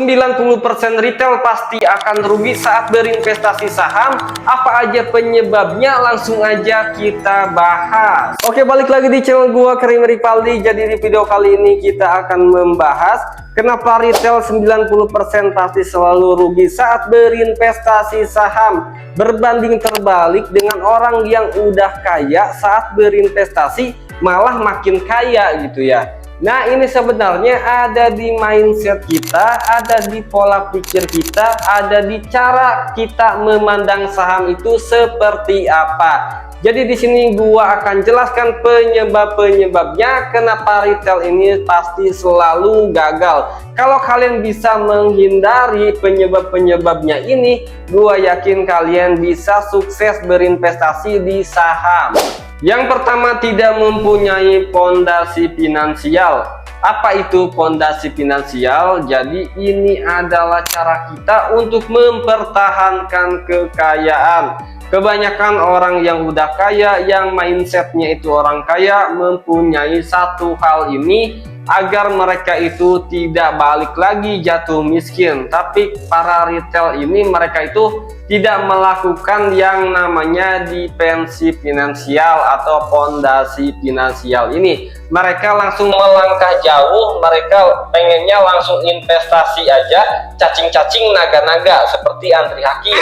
90% retail pasti akan rugi saat berinvestasi saham. Apa aja penyebabnya? Langsung aja kita bahas. Oke, balik lagi di channel gua Karim Ripaldi. Jadi di video kali ini kita akan membahas kenapa retail 90% pasti selalu rugi saat berinvestasi saham, berbanding terbalik dengan orang yang udah kaya saat berinvestasi malah makin kaya gitu ya. Nah, ini sebenarnya ada di mindset kita, ada di pola pikir kita, ada di cara kita memandang saham itu seperti apa. Jadi di sini gua akan jelaskan penyebab-penyebabnya kenapa retail ini pasti selalu gagal. Kalau kalian bisa menghindari penyebab-penyebabnya ini, gua yakin kalian bisa sukses berinvestasi di saham. Yang pertama, tidak mempunyai pondasi finansial. Apa itu pondasi finansial? Jadi ini adalah cara kita untuk mempertahankan kekayaan. Kebanyakan orang yang udah kaya, yang mindsetnya itu orang kaya, mempunyai satu hal ini agar mereka itu tidak balik lagi jatuh miskin. Tapi para retail ini mereka itu tidak melakukan yang namanya dipensi finansial atau pondasi finansial ini. Mereka langsung melangkah jauh, mereka pengennya langsung investasi aja, cacing-cacing naga-naga seperti Andri Hakim.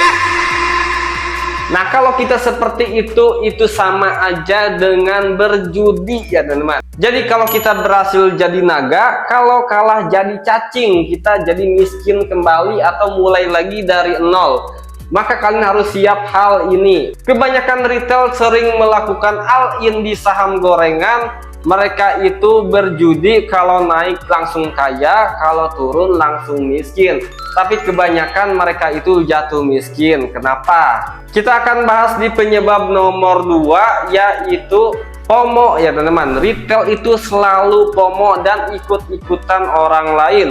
Nah, kalau kita seperti itu sama aja dengan berjudi ya teman-teman. Jadi kalau kita berhasil jadi naga, kalau kalah jadi cacing, kita jadi miskin kembali atau mulai lagi dari nol. Maka kalian harus siap hal ini. Kebanyakan retail sering melakukan all-in di saham gorengan. Mereka itu berjudi, kalau naik langsung kaya, kalau turun langsung miskin. Tapi kebanyakan mereka itu jatuh miskin. Kenapa? Kita akan bahas di penyebab nomor 2, yaitu FOMO ya teman-teman. Retail itu selalu FOMO dan ikut-ikutan orang lain.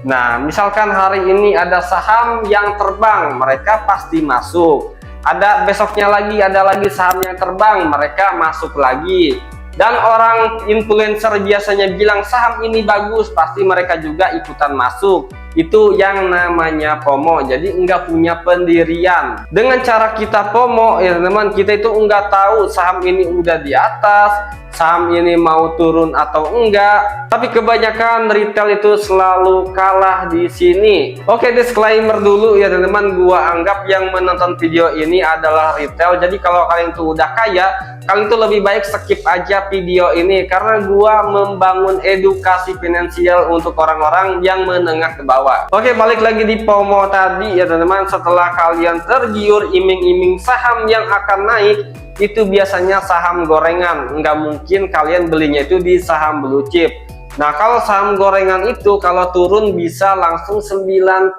Nah, misalkan hari ini ada saham yang terbang, mereka pasti masuk. Ada besoknya lagi, ada lagi saham yang terbang, mereka masuk lagi. Dan orang influencer biasanya bilang saham ini bagus, pasti mereka juga ikutan masuk. Itu yang namanya FOMO. Jadi enggak punya pendirian. Dengan cara kita FOMO ya teman-teman, kita itu enggak tahu saham ini udah di atas, saham ini mau turun atau enggak. Tapi kebanyakan retail itu selalu kalah di sini. Oke, disclaimer dulu ya teman-teman, gua anggap yang menonton video ini adalah retail. Jadi kalau kalian tuh udah kaya, kalian tuh lebih baik skip aja video ini, karena gua membangun edukasi finansial untuk orang-orang yang menengah ke bawah. Oke, balik lagi di FOMO tadi ya teman-teman. Setelah kalian tergiur iming-iming saham yang akan naik, itu biasanya saham gorengan. Nggak mungkin kalian belinya itu di saham blue chip. Nah, kalau saham gorengan itu kalau turun bisa langsung 90%.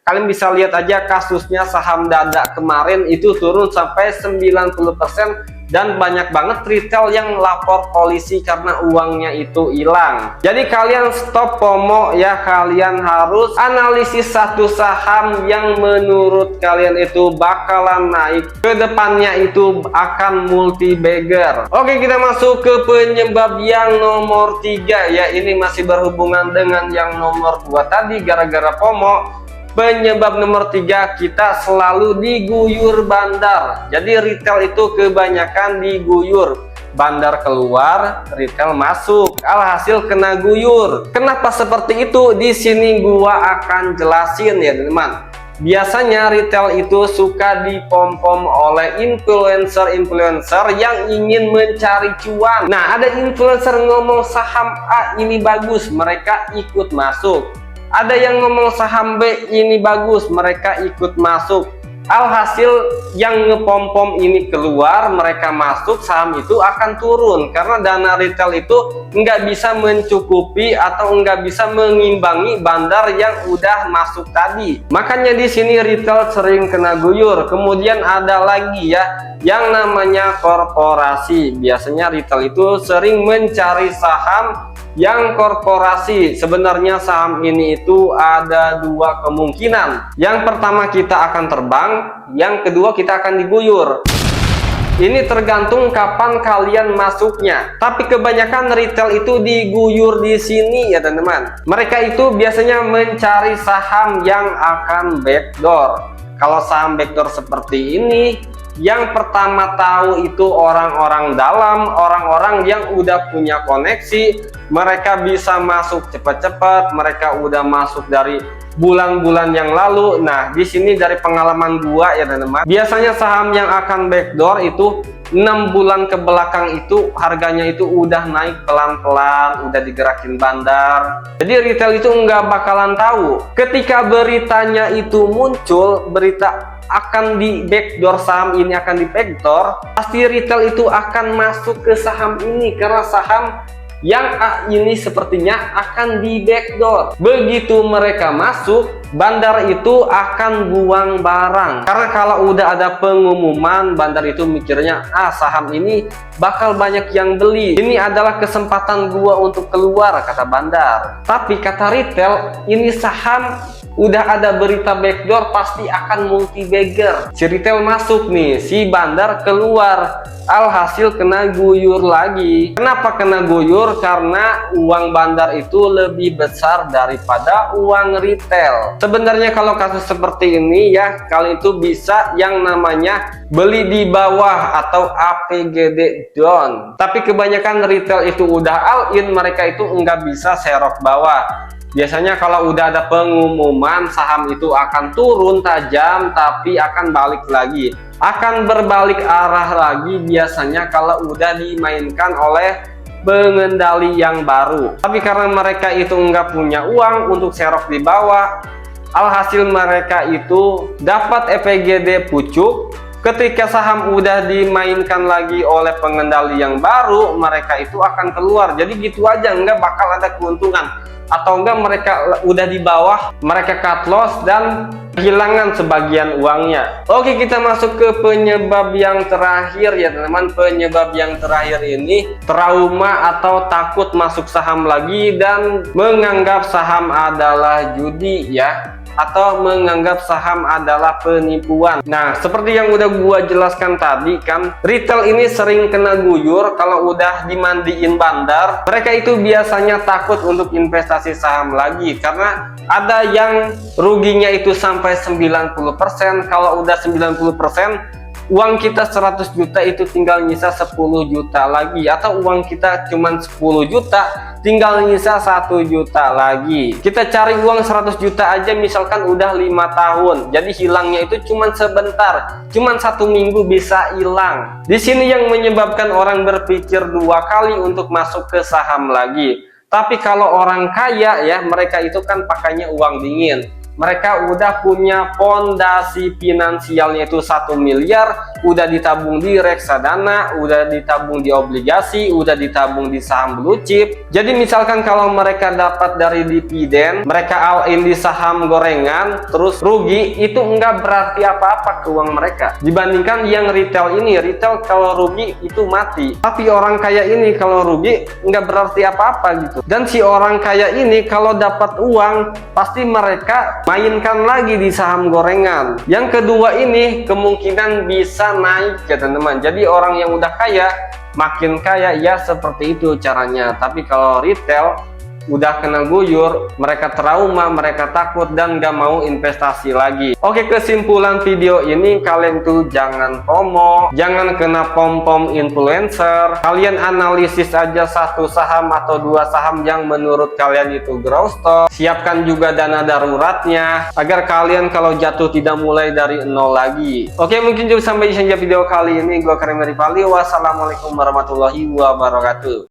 Kalian bisa lihat aja kasusnya saham Dada kemarin, itu turun sampai 90%. Dan banyak banget retail yang lapor polisi karena uangnya itu hilang. Jadi kalian stop FOMO ya, kalian harus analisis satu saham yang menurut kalian itu bakalan naik, kedepannya itu akan multi bagger. Oke, kita masuk ke penyebab yang nomor 3 ya. Ini masih berhubungan dengan yang nomor 2 tadi, gara-gara FOMO. Penyebab nomor 3, kita selalu diguyur bandar. Jadi retail itu kebanyakan diguyur. Bandar keluar, retail masuk. Alhasil kena guyur. Kenapa seperti itu? Di sini gua akan jelasin ya teman-teman. Biasanya retail itu suka dipom-pom oleh influencer-influencer yang ingin mencari cuan. Nah, ada influencer ngomong saham A ini bagus, mereka ikut masuk. Ada yang ngomong saham B ini bagus, mereka ikut masuk. Alhasil yang ngepom-pom ini keluar, mereka masuk, saham itu akan turun karena dana retail itu nggak bisa mencukupi atau nggak bisa mengimbangi bandar yang udah masuk tadi. Makanya di sini retail sering kena guyur. Kemudian ada lagi ya yang namanya korporasi. Biasanya retail itu sering mencari saham yang korporasi. Sebenarnya saham ini itu ada dua kemungkinan. Yang pertama kita akan terbang, yang kedua kita akan diguyur. Ini tergantung kapan kalian masuknya. Tapi kebanyakan retail itu diguyur di sini ya teman-teman. Mereka itu biasanya mencari saham yang akan backdoor. Kalau saham backdoor seperti ini, yang pertama tahu itu orang-orang dalam, orang-orang yang udah punya koneksi. Mereka bisa masuk cepat-cepat, mereka udah masuk dari bulan-bulan yang lalu. Nah, di sini dari pengalaman gua ya teman-teman, biasanya saham yang akan backdoor itu 6 bulan ke belakang itu harganya itu udah naik pelan-pelan, udah digerakin bandar. Jadi retail itu nggak bakalan tahu. Ketika beritanya itu muncul, berita akan di backdoor, saham ini akan di backdoor, pasti retail itu akan masuk ke saham ini karena saham yang ini sepertinya akan di backdoor. Begitu mereka masuk, bandar itu akan buang barang. Karena kalau udah ada pengumuman, bandar itu mikirnya, saham ini bakal banyak yang beli. Ini adalah kesempatan gua untuk keluar, kata bandar. Tapi kata retail, ini saham udah ada berita backdoor pasti akan multi bagger. Si retail masuk nih, si bandar keluar. Alhasil kena guyur lagi. Kenapa kena guyur? Karena uang bandar itu lebih besar daripada uang retail. Sebenarnya kalau kasus seperti ini ya, kalian itu bisa yang namanya beli di bawah atau APGD down. Tapi kebanyakan retail itu udah all in, mereka itu nggak bisa serok bawah. Biasanya kalau udah ada pengumuman saham itu akan turun tajam tapi akan balik lagi. Akan berbalik arah lagi biasanya kalau udah dimainkan oleh pengendali yang baru. Tapi karena mereka itu nggak punya uang untuk serok di bawah, alhasil mereka itu dapat EPGD pucuk. Ketika saham udah dimainkan lagi oleh pengendali yang baru, mereka itu akan keluar. Jadi gitu aja, nggak bakal ada keuntungan. Atau enggak mereka udah di bawah, mereka cut loss dan kehilangan sebagian uangnya. Oke, kita masuk ke penyebab yang terakhir ya teman-teman. Penyebab yang terakhir ini trauma atau takut masuk saham lagi dan menganggap saham adalah judi ya, atau menganggap saham adalah penipuan. Nah, seperti yang udah gua jelaskan tadi kan, retail ini sering kena guyur kalau udah dimandiin bandar. Mereka itu biasanya takut untuk investasi saham lagi karena ada yang ruginya itu sampai 90%. Kalau udah 90%, uang kita 100 juta itu tinggal nyisa 10 juta lagi, atau uang kita cuman 10 juta tinggal nyisa 1 juta lagi. Kita cari uang 100 juta aja misalkan udah 5 tahun, jadi hilangnya itu cuman sebentar, cuman 1 minggu bisa hilang. Di sini yang menyebabkan orang berpikir 2 kali untuk masuk ke saham lagi. Tapi kalau orang kaya ya, mereka itu kan pakainya uang dingin. Mereka udah punya fondasi finansialnya itu 1 miliar, udah ditabung di reksadana, udah ditabung di obligasi, udah ditabung di saham blue chip. Jadi misalkan kalau mereka dapat dari dividen, mereka all in di saham gorengan, terus rugi, itu enggak berarti apa-apa ke uang mereka. Dibandingkan yang retail ini, retail kalau rugi itu mati. Tapi orang kaya ini kalau rugi enggak berarti apa-apa gitu. Dan si orang kaya ini kalau dapat uang, pasti mereka mainkan lagi di saham gorengan. Yang kedua ini kemungkinan bisa naik ya teman-teman. Jadi orang yang udah kaya makin kaya ya, seperti itu caranya. Tapi kalau retail udah kena guyur, mereka trauma, mereka takut dan gak mau investasi lagi. Oke, kesimpulan video ini, kalian tuh jangan FOMO, jangan kena pom-pom influencer. Kalian analisis aja 1 saham atau 2 saham yang menurut kalian itu growth stock. Siapkan juga dana daruratnya agar kalian kalau jatuh tidak mulai dari nol lagi. Oke, mungkin cukup sampai di sini video kali ini. Gua Karim Rivaldi, wassalamualaikum warahmatullahi wabarakatuh.